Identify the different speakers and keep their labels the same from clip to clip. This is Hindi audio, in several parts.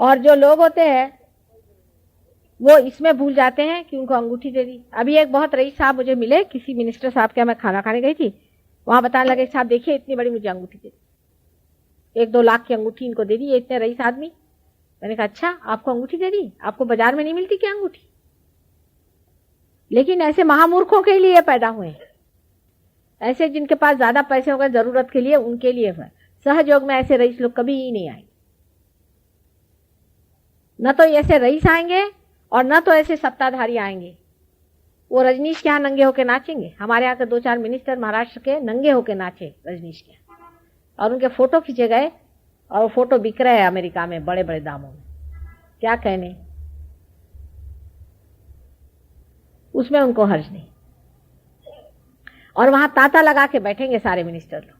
Speaker 1: और जो लोग होते हैं वो इसमें भूल जाते हैं कि उनको अंगूठी दे दी। अभी एक बहुत रईस साहब मुझे मिले, किसी मिनिस्टर साहब के मैं खाना खाने गई थी, वहां बताने लगे साहब देखिए इतनी बड़ी मुझे अंगूठी दे दी, 1-2 लाख की अंगूठी इनको दे दी, ये इतने रईस आदमी। मैंने कहा अच्छा आपको अंगूठी दे दी, आपको बाजार में नहीं मिलती क्या अंगूठी? लेकिन ऐसे महामूर्खों के लिए पैदा हुए हैं, ऐसे जिनके पास ज्यादा पैसे होंगे जरूरत के लिए, उनके लिए है। सहयोग में ऐसे रईस लोग कभी ही नहीं आएंगे, न तो ऐसे रईस आएंगे और न तो ऐसे सत्ताधारी आएंगे। वो रजनीश के यहाँ नंगे होके नाचेंगे, हमारे यहाँ के 2-4 मिनिस्टर महाराष्ट्र के नंगे होके नाचे रजनीश के, और उनके फोटो खींचे गए और वो फोटो बिक रहे हैं अमेरिका में बड़े बड़े दामों में। क्या कहने, उसमें उनको हर्ज नहीं। और वहां तांता लगा के बैठेंगे सारे मिनिस्टर लोग,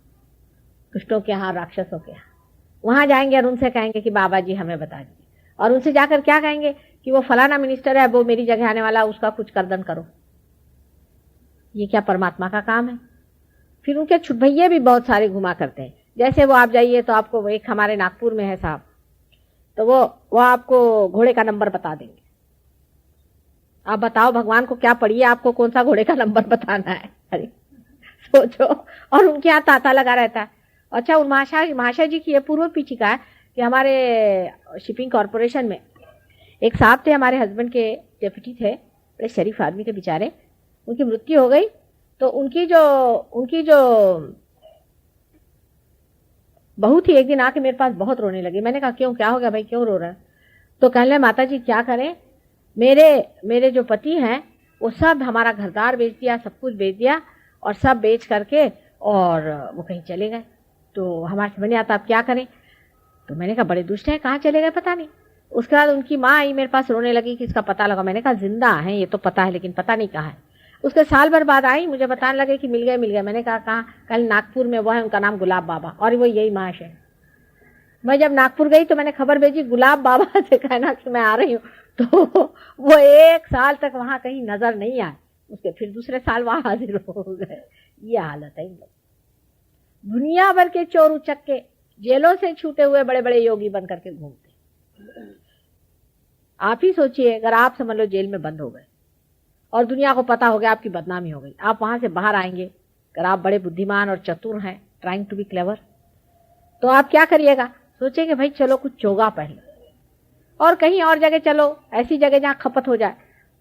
Speaker 1: दुष्टों के यहाँ, राक्षसों के यहाँ। वहां जाएंगे और उनसे कहेंगे कि बाबा जी हमें बता दीजिए, और उनसे जाकर क्या कहेंगे कि वो फलाना मिनिस्टर है, वो मेरी जगह आने वाला, उसका कुछ कर्दन करो। ये क्या परमात्मा का काम है? फिर उनके छुटभैये भी बहुत सारे घुमा करते हैं। जैसे वो आप जाइए तो आपको, एक हमारे नागपुर में है साहब, तो वो आपको घोड़े का नंबर बता देंगे। आप बताओ भगवान को क्या पढ़िए, आपको कौन सा घोड़े का नंबर बताना है? अरे सोचो। और उनके यहाँ तांता लगा रहता है। अच्छा, उन महाशय जी की ये पूर्व पीछिका है कि हमारे शिपिंग कॉरपोरेशन में एक साहब थे, हमारे हस्बैंड के डेप्यूटी थे, बड़े शरीफ आदमी थे बेचारे, उनकी मृत्यु हो गई। तो उनकी जो बहू थी, एक दिन आके मेरे पास बहुत रोने लगी। मैंने कहा क्यों, क्या हो गया भाई, क्यों रो रहा है? तो कहने लगे माता जी क्या करें, मेरे जो पति हैं वो सब हमारा घरदार बेच दिया, सब कुछ बेच दिया, और सब बेच करके और वो कहीं चले गए। तो हमारे समझ नहीं आता आप क्या करें। तो मैंने कहा बड़े दुष्ट हैं, कहाँ चले गए पता नहीं। उसके बाद उनकी माँ आई मेरे पास रोने लगी कि इसका पता लगा। मैंने कहा जिंदा है ये तो पता है, लेकिन पता नहीं कहाँ है। उसके साल भर बाद आई, मुझे बताने लगे कि मिल गए। मैंने कहा कहाँ? कल नागपुर में वो है, उनका नाम गुलाब बाबा, और वो यही महाशय। मैं जब नागपुर गई तो मैंने खबर भेजी गुलाब बाबा से कहना कि मैं आ रही हूँ। तो वो 1 साल तक वहां कहीं नजर नहीं आए, उसके फिर दूसरे साल वहां हाजिर हो गए। ये हालत है इन लोग। दुनिया भर के चोर उचक्के जेलों से छूटे हुए बड़े बड़े योगी बन करके घूमते। आप ही सोचिए, अगर आप समझ लो जेल में बंद हो गए और दुनिया को पता हो गया आपकी बदनामी हो गई, आप वहां से बाहर आएंगे, अगर आप बड़े बुद्धिमान और चतुर हैं, ट्राइंग टू बी क्लेवर, तो आप क्या करिएगा? सोचेंगे भाई चलो कुछ चोगा पहन लो और कहीं और जगह चलो, ऐसी जगह जहां खपत हो जाए।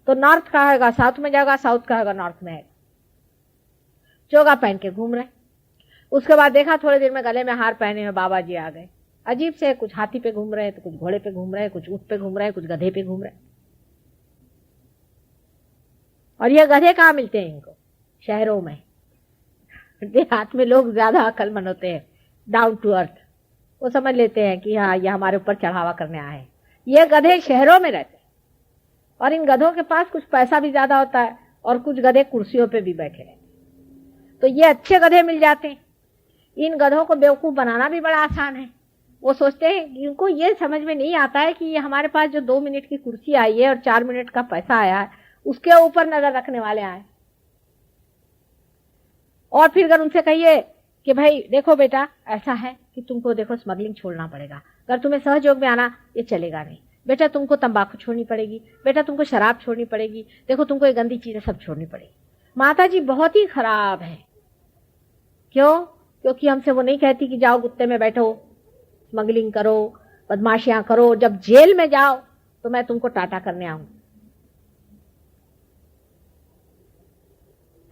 Speaker 1: तो नॉर्थ का होगा साउथ में जाएगा, साउथ का होगा नॉर्थ में आएगा। चोगा पहन के घूम रहे। उसके बाद देखा थोड़ी देर में गले में हार पहने हुए बाबा जी आ गए। अजीब से, कुछ हाथी पे घूम रहे हैं, तो कुछ घोड़े पे घूम रहे हैं, कुछ ऊंट पे घूम रहे हैं, कुछ गधे पे घूम रहे हैं। और ये गधे कहाँ मिलते हैं इनको? शहरों में। देहात में लोग ज्यादा अक्लमंद होते हैं, डाउन टू अर्थ। वो समझ लेते हैं कि हाँ ये हमारे ऊपर चढ़ावा करने आए हैं। ये गधे शहरों में रहते हैं, और इन गधों के पास कुछ पैसा भी ज्यादा होता है, और कुछ गधे कुर्सियों पे भी बैठे रहते हैं। तो ये अच्छे गधे मिल जाते हैं। इन गधों को बेवकूफ बनाना भी बड़ा आसान है। वो सोचते हैं, इनको ये समझ में नहीं आता है कि ये हमारे पास जो 2 मिनट की कुर्सी आई है और 4 मिनट का पैसा आया है, उसके ऊपर नजर रखने वाले आए। और फिर अगर उनसे कहिए कि भाई देखो बेटा ऐसा है कि तुमको देखो स्मगलिंग छोड़ना पड़ेगा, अगर तुम्हें सहयोग में आना ये चलेगा नहीं, बेटा तुमको तंबाकू छोड़नी पड़ेगी, बेटा तुमको शराब छोड़नी पड़ेगी, देखो तुमको ये गंदी चीजें सब छोड़नी पड़ेगी। माता जी बहुत ही खराब है। क्यों? क्योंकि हमसे वो नहीं कहती कि जाओ गुत्ते में बैठो, स्मगलिंग करो, बदमाशियां करो, जब जेल में जाओ तो मैं तुमको टाटा करने आऊं।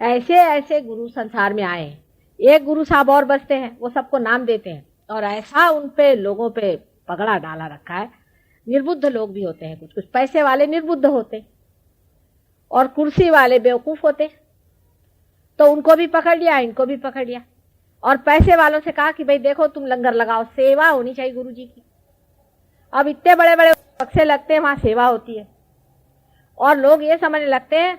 Speaker 1: ऐसे ऐसे गुरु संसार में आए। एक गुरु साहब और बसते हैं, वो सबको नाम देते हैं, और ऐसा उन पे लोगों पे पगड़ा डाला रखा है। निर्बुद्ध लोग भी होते हैं, कुछ कुछ पैसे वाले निर्बुद्ध होते और कुर्सी वाले बेवकूफ होते, तो उनको भी पकड़ लिया, इनको भी पकड़ लिया। और पैसे वालों से कहा कि भाई देखो तुम लंगर लगाओ, सेवा होनी चाहिए गुरु जी की। अब इतने बड़े बड़े बक्से लगते हैं, वहां सेवा होती है, और लोग ये समझने लगते हैं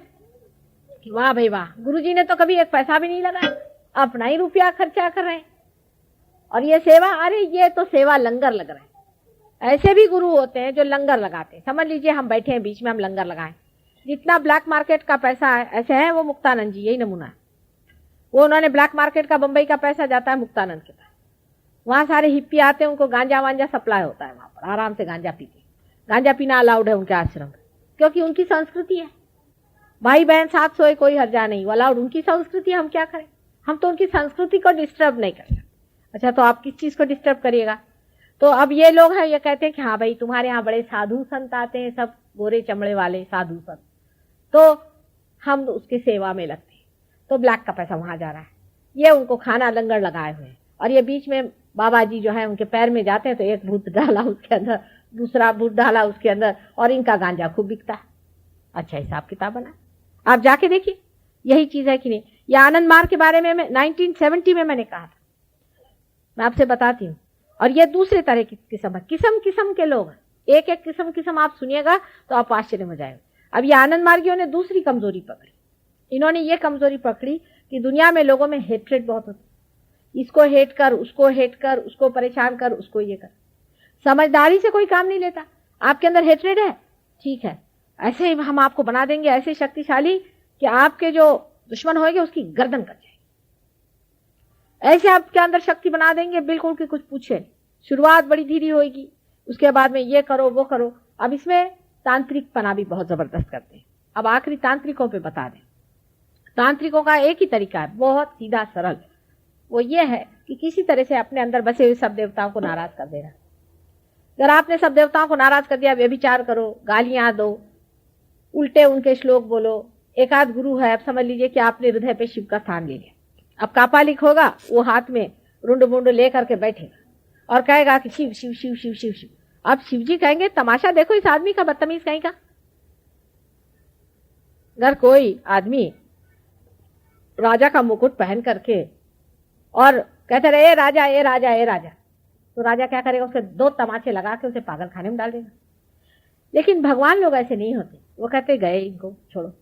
Speaker 1: कि वाह भाई वाह, गुरु जी ने तो कभी एक पैसा भी नहीं लगाया, अपना ही रुपया खर्चा कर रहे हैं, और ये सेवा, अरे ये तो सेवा लंगर लग रहा है। ऐसे भी गुरु होते हैं जो लंगर लगाते हैं। समझ लीजिए हम बैठे हैं बीच में, हम लंगर लगाएं, जितना ब्लैक मार्केट का पैसा है, ऐसे है वो मुक्तानंद जी, यही नमूना है। वो उन्होंने ब्लैक मार्केट का बंबई का पैसा जाता है मुक्तानंद के पास, वहां सारे हिप्पी आते हैं, उनको गांजा वांजा सप्लाई होता है, वहां पर आराम से गांजा पीते। गांजा पीना अलाउड है उनके आश्रम में, क्योंकि उनकी संस्कृति है। भाई बहन साथ सोए कोई हर्जा नहीं, अलाउड, उनकी संस्कृति, हम क्या करें, हम तो उनकी संस्कृति को डिस्टर्ब नहीं कर सकते। अच्छा, तो आप किस चीज को डिस्टर्ब करिएगा। तो अब ये लोग हैं, ये कहते हैं कि हाँ भाई तुम्हारे यहाँ बड़े साधु संत आते हैं, सब गोरे चमड़े वाले साधु संत, तो हम उसकी सेवा में लगते हैं, तो ब्लैक का पैसा वहां जा रहा है। ये उनको खाना लंगर लगाए हुए हैं, और ये बीच में बाबा जी जो है उनके पैर में जाते हैं, तो एक भूत डाला उसके अंदर, दूसरा भूत डाला उसके अंदर, और इनका गांजा खूब बिकता है। अच्छा हिसाब किताब बना, आप जाके देखिए, यही चीज है कि नहीं। ये आनंद मार्ग के बारे में 1970 में मैंने कहा था, मैं आपसे बताती हूँ। और ये दूसरे तरह की किस्म है, किस्म किस्म के लोग हैं, एक एक किस्म आप सुनिएगा तो आप आश्चर्य में जाएंगे। अब ये आनंद मार्गियों ने दूसरी कमजोरी पकड़ी, इन्होंने ये कमजोरी पकड़ी कि दुनिया में लोगों में हेट्रेड बहुत होती, इसको हेट कर, उसको हेट कर, उसको परेशान कर, उसको ये कर, समझदारी से कोई काम नहीं लेता। आपके अंदर हेट्रेड है, ठीक है, ऐसे ही हम आपको बना देंगे ऐसे शक्तिशाली कि आपके जो दुश्मन होंगे उसकी गर्दन कट जाएगी, ऐसे आपके अंदर शक्ति बना देंगे बिल्कुल कि कुछ पूछे। शुरुआत बड़ी धीरे होगी, उसके बाद में ये करो वो करो। अब इसमें तांत्रिक पना भी बहुत जबरदस्त करते हैं। अब आखिरी तांत्रिकों पे बता दें, तांत्रिकों का एक ही तरीका है, बहुत सीधा सरल, वो ये है कि किसी तरह से अपने अंदर बसे हुए सब देवताओं को नाराज कर देना। अगर आपने सब देवताओं को नाराज कर दिया, व्यभिचार करो, गालियां दो, उल्टे उनके श्लोक बोलो, एक आध गुरु है, अब समझ लीजिए कि आपने हृदय पे शिव का स्थान ले लिया। अब कापालिक होगा, वो हाथ में रुंड मुंड लेकर के बैठेगा और कहेगा कि शिव शिव शिव शिव शिव शिव। अब शिव जी कहेंगे तमाशा देखो इस आदमी का, बदतमीज कहीं का। अगर कोई आदमी राजा का मुकुट पहन करके और कहते रहे ए राजा ए राजा ए राजा, तो राजा क्या करेगा, उसके 2 तमाचे लगा के उसे पागल खाने में डाल देगा। लेकिन भगवान लोग ऐसे नहीं होते, वो कहते गए इनको छोड़ो,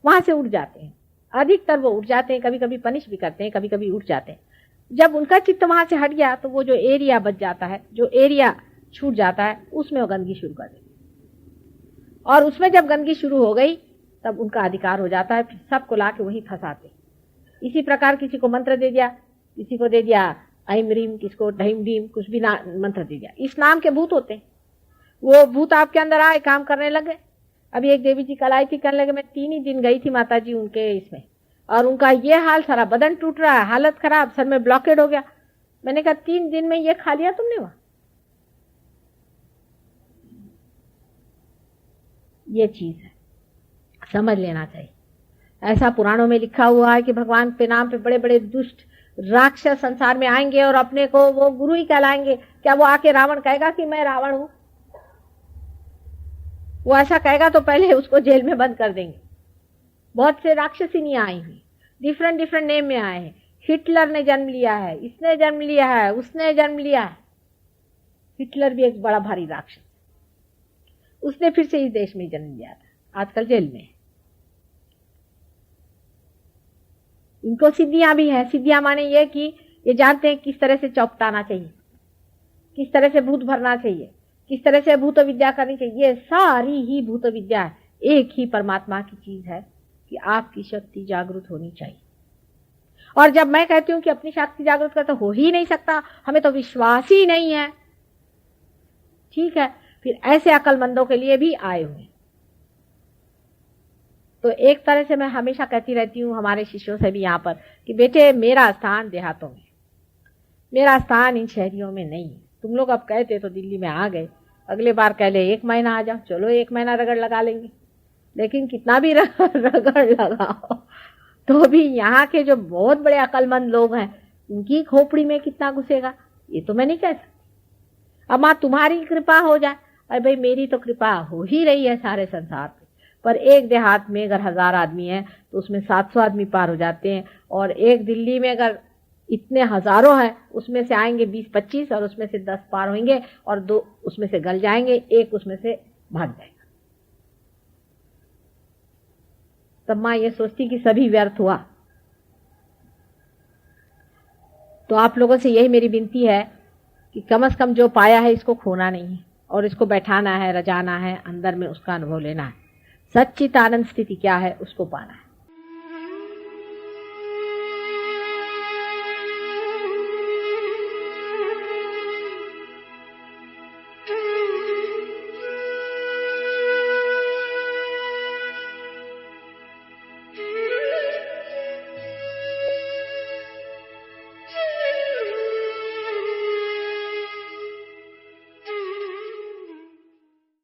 Speaker 1: वहां से उठ जाते हैं। अधिकतर वो उठ जाते हैं, कभी कभी पनिश भी करते हैं, कभी कभी उठ जाते हैं। जब उनका चित्त वहां से हट गया तो वो जो एरिया बच जाता है, जो एरिया छूट जाता है, उसमें वो गंदगी शुरू कर देते, और उसमें जब गंदगी शुरू हो गई तब उनका अधिकार हो जाता है, फिर सबको ला के वहीं फंसाते। इसी प्रकार किसी को मंत्र दे दिया, किसी को दे दिया ऐम रीम, किसको ढीम डीम, कुछ भी मंत्र दे दिया। इस नाम के भूत होते हैं, वो भूत आपके अंदर आए, काम करने लगे। अभी एक देवी जी कल आई थी, करने लगे, मैं 3 ही दिन गई थी माता जी उनके इसमें, और उनका ये हाल, सारा बदन टूट रहा है, हालत खराब, सर में ब्लॉकेड हो गया। मैंने कहा 3 दिन में ये खा लिया तुमने वहां? ये चीज है, समझ लेना चाहिए। ऐसा पुराणों में लिखा हुआ है कि भगवान के नाम पे बड़े बड़े दुष्ट राक्षस संसार में आएंगे और अपने को वो गुरु ही कहलाएंगे। क्या वो आके रावण कहेगा कि मैं रावण हूं? वो ऐसा कहेगा तो पहले उसको जेल में बंद कर देंगे। बहुत से राक्षसिनियां आई हुई, डिफरेंट डिफरेंट नेम में आए हैं। हिटलर ने जन्म लिया है, इसने जन्म लिया है, उसने जन्म लिया है। हिटलर भी एक बड़ा भारी राक्षस, उसने फिर से इस देश में जन्म लिया था, आजकल जेल में। इनको सिद्धियां भी है। सिद्धियां माने ये कि ये जानते हैं किस तरह से चौपटाना चाहिए, किस तरह से भूत भरना चाहिए, किस तरह से भूत विद्या करनी चाहिए। ये सारी ही भूत विद्या है, एक ही परमात्मा की चीज है कि आपकी शक्ति जागृत होनी चाहिए। और जब मैं कहती हूं कि अपनी शक्ति जागृत कर, तो हो ही नहीं सकता, हमें तो विश्वास ही नहीं है, ठीक है, फिर ऐसे अक्लमंदों के लिए भी आए हुए। तो एक तरह से मैं हमेशा कहती रहती हूँ हमारे शिष्यों से भी यहाँ पर कि बेटे मेरा स्थान देहातों में, मेरा स्थान इन शहरियों में नहीं है। तुम लोग अब कहते तो दिल्ली में आ गए, अगले बार कह ले 1 महीना आ जाओ, चलो 1 महीना रगड़ लगा लेंगे। लेकिन कितना भी रगड़ लगाओ तो भी यहाँ के जो बहुत बड़े अक्लमंद लोग हैं उनकी खोपड़ी में कितना घुसेगा, ये तो मैं नहीं कह सकती। अब माँ तुम्हारी कृपा हो जाए, अरे भाई मेरी तो कृपा हो ही रही है सारे संसार पे, पर एक देहात में अगर 1000 आदमी है तो उसमें 700 आदमी पार हो जाते हैं, और एक दिल्ली में अगर इतने हजारों हैं उसमें से आएंगे 20-25 और उसमें से 10 पार होंगे और 2 उसमें से गल जाएंगे, 1 उसमें से भाग जाएगा। तब माँ ये सोचती कि सभी व्यर्थ हुआ। तो आप लोगों से यही मेरी विनती है कि कम से कम जो पाया है इसको खोना नहीं है, और इसको बैठाना है, रजाना है, अंदर में उसका अनुभव लेना है। सच्चित आनंद स्थिति क्या है उसको पाना है।